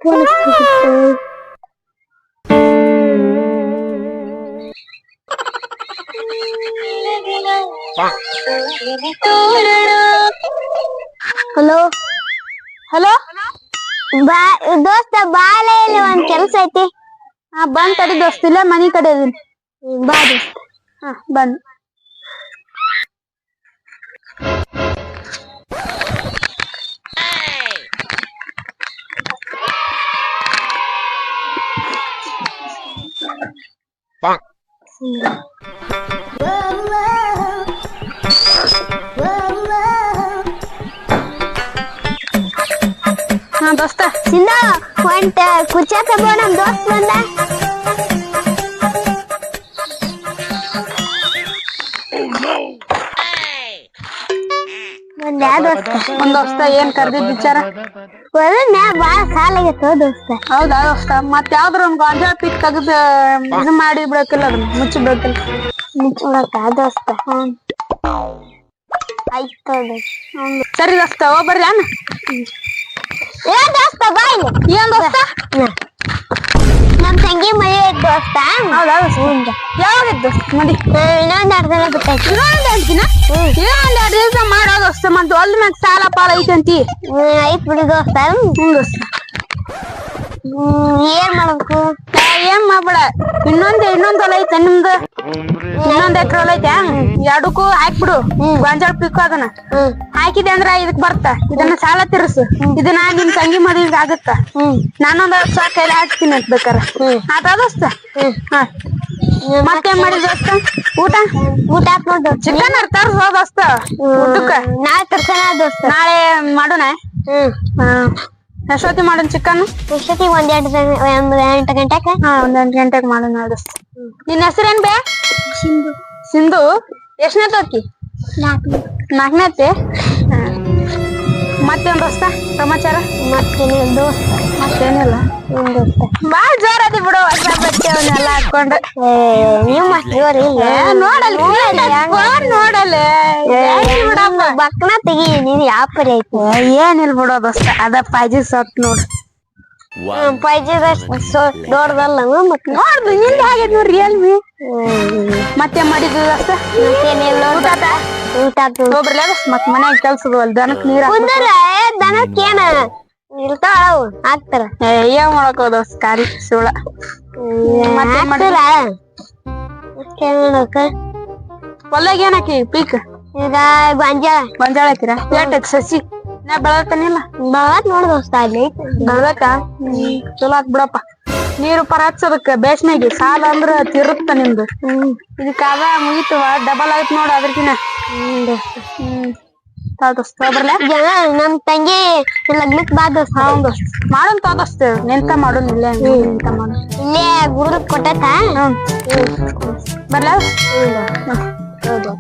Phone hello hello ಬಾ ದೋಸ್ತ ಬಾಳೆ ಇಲ್ಲಿ ಒಂದ್ ಕೆಲ್ಸ ಐತಿ. ಬಂದ್ ತಡಿ ದೋಸ್ತ, ಇಲ್ಲ ಮನಿ ಕಡೆ ಇದೀನಿ. ಬಾ ದೋಸ್ತ. ಬಂದ್. ದೋಸ್ತ ಸಿಂದ ಒಂಟ ಕುರ್ಚಾ ತಗೋ, ನಮ್ ದೋಸ್ತ್ ಬಂದ. ಒಂದ್ ದೋಸ್ತ ಏನ್ ಕರ್ದಿದ್ ವಿಚಾರ? ಬಾಳ ಸಾಲ ಆಗೈತೋ ದೋಸ್ತ. ಹೌದಾ ದೋಸ್ತ, ಮತ್ ಯಾವ್ದ್ರ ಒಂದ್ ಗಾಂಜಾಳ ಪಿಕ್ ತೆಗ್ದು ಇದು ಮಾಡಿ ಬಿಡಕಿಲ್ಲ, ಅದನ್ನ ಮುಚ್ಚಿ ಬಿಡಕಿಲ್ಲ. ಮುಚ್ಚುಡಕ ದೋಸ್ತ. ಆಯ್ತು ಸರಿ ದೋಸ್ತ, ಹೋಗ್ಬರ್ರಿ ಅನ್ನ. ಏ ದೋಸ್ತ ಬಾ ಇಲ್ಲಿ. ಏನ್ ದೋಸ್ತ? ನಮ್ ತಂಗಿ ಮದುವೆ ಐತ್ ದೋಸ್ತ. ಹೌದಾ ಯಾವಾಗ ದೋಸ್ತ ಮಡಿ? ಇನ್ನೊಂದ್ 2 ದಿನ ಬಿಟ್ಟೈತಿ. ಇನ್ನೊಂದ್ 2 ದಿವಸ ಮಾಡೋ ದೋಸ್ತ, ಮತ್ ಹೊಲ್ದ ಮ್ಯಾಗ ಸಾಲ ಪಾಲ ಐತಂತಿ. ಐತ್ ಬಿಡಿ ದೋಸ್ತ. ದೋಸ್ತ ಏನ್ ಮಾಡ್ಬೇಕು? ಏನ್ ಮಾಡ್ಬೇಡ, ಇನ್ನೊಂದ್ ಹೊಲ ಐತೆ ನಿಮ್ದು, ಇನ್ನೊಂದ್ ಎಕರೆ ಹೊಲ ಐತೆ. ಎರಡಕ್ಕೂ ಹಾಕ್ಬಿಡು ಗೊಂಜಾಳ ಪಿಕ್ಕು. ಅದನ್ನ ಹಾಕಿದೆ ಅಂದ್ರ ಇದಕ್ ಬರ್ತ. ಇದನ್ನ ಸಾಲ ತೀರ್ಸು. ಇದನ್ನ ನಿಮ್ ತಂಗಿ ಮದ್ವಿಗ್ ಆಗತ್ತ. ನಾನೊಂದ್ 10,000 ಕೈಲಿ ಹಾಕ್ತೀನಿ ಅಂತ ಬೇಕಾರ. ಆತ ದೋಸ್ತ? ಮತ್ತೇನ್ ಮಾಡಿದ್ ದೋಸ್ತ? ಊಟ ಆತ್ ನೋಡು. ಚಿಕನ್ ತರ್ಸೋ ದೋಸ್ತ ಊಟಕ್ಕ. ನಾಳೆ ತರ್ಸೋಣ ದೋಸ್ತ. ನಾಳೆ ಮಾಡೋಣ. ಎಷ್ಟೊತ್ತಿ ಮಾಡೋಣ ಚಿಕನ್? ಎಷ್ಟೊತ್ತಿಗೆ? ಒಂದ್ 8 ಗಂಟೆಗೆ. ಒಂದ್ 8 ಗಂಟೆಗೆ ಮಾಡೋಣ ನೋಡು. ನಿನ್ ಹೆಸರೇನ್ ಬೇ? ಸಿಂಧು. ಸಿಂಧು? ಎಷ್ಟನೇ ತೋಕಿ? 4ನೇತೆ. ಮತ್ತೇನ್ ದೋಸ್ತ ಸಮಾಚಾರ? ಮತ್ತೇನಿಲ್ಲ ದೋಸ್ತ. ಮತ್ತೇನಿಲ್ಲ ದೋಸ್ತ. ಬಾಳ ಜೋರ ಅದಿ ಬಿಡು, ಹೊಸ ಬಟ್ಟೆ ಅವನ್ನೆಲ್ಲ ಹಾಕೊಂಡು. ನೀವು ಮತ್ ಜೋರಿ ನೋಡಲ್ಲ ಬಿಡಪ್ಪ. ಬಕ್ನ ತೆಗಿ, ನೀನ್ ಯಾವ ಪರಿ ಐತಿ? ಏನಿಲ್ ಬಿಡೋ ದೋಸ್ತ, ಅದ ಪಾಯ್ಜಿ ಸತ್ ನೋಡು. ದೊಡ್ಡದಲ್ಲ ಮತ್ ನೋಡ್ದು ನಿಂದ ಆಗೈತ್ ನೋಡ್ರಿ ರಿಯಲ್ಮಿ. ಮತ್ತೆ ಮಾಡಿದ್ದು ದೋಸ್ತ? ಮತ್ತೇನಿಲ್ಲ. ಊಟ ಹೋಗ್ರಲ್ಲ ಮತ್ ಮನ್ಯಾಗ ಕೆಲ್ಸದ ಅಲ್ ದನಕ್ ನೀರ್ ದನಕ್ಕೇನ ಇರ್ತಾವ ಹಾಕ್ತಾರ. ಏನ್ ಮಾಡಕ್ ದೋಸ್ತ ಕಾರಿ ಸುಳ. ಹೊಲ್ದಾಗ ಏನ್ ಹಾಕಿ ಪೀಕ್? ಈಗ ಗೊಂಜಾಳ ಹಾಕಿರ? ಏಟ್ ಸಸಿ ನಾ ಬೆಳತಾನಿಲ್ಲ? ಬೆಳತ್ ನೋಡ ದೋಸ್ತ. ಅಲ್ಲಿ ಬೆಳಕ ಚಲೋ ಆತ್ ಬಿಡಪ್ಪ. ನೀರು ಪರ ಹಚ್ಚದಕ್ಕ ಬೇಸ್ಮೆಗೆ ಸಾಲ ಅಂದ್ರ ತಿರುತ್ತ ನಿಮ್ದು. ಇದಕ್ಕ ಅದ ಮುಗಿತವ, ಡಬಲ್ ಆಯ್ತು ನೋಡ ಅದ್ರಕಿನ. ಬರ್ಲ ನಮ್ ತಂಗಿ ಲಗ್ನಕ್ ಬಾ ದೋಸ್ತ. ಮಾಡೋನ್ ದೋಸ್ತ, ನಿಂತ ಮಾಡೋನ್ ಇಲ್ಲೇ. ನಿಂತ ಮಾಡ ಇಲ್ಲೇ ಗುರುಕ್ ಕೊಟ್ಟತ. ಬರ್ಲ? ಹೌದು.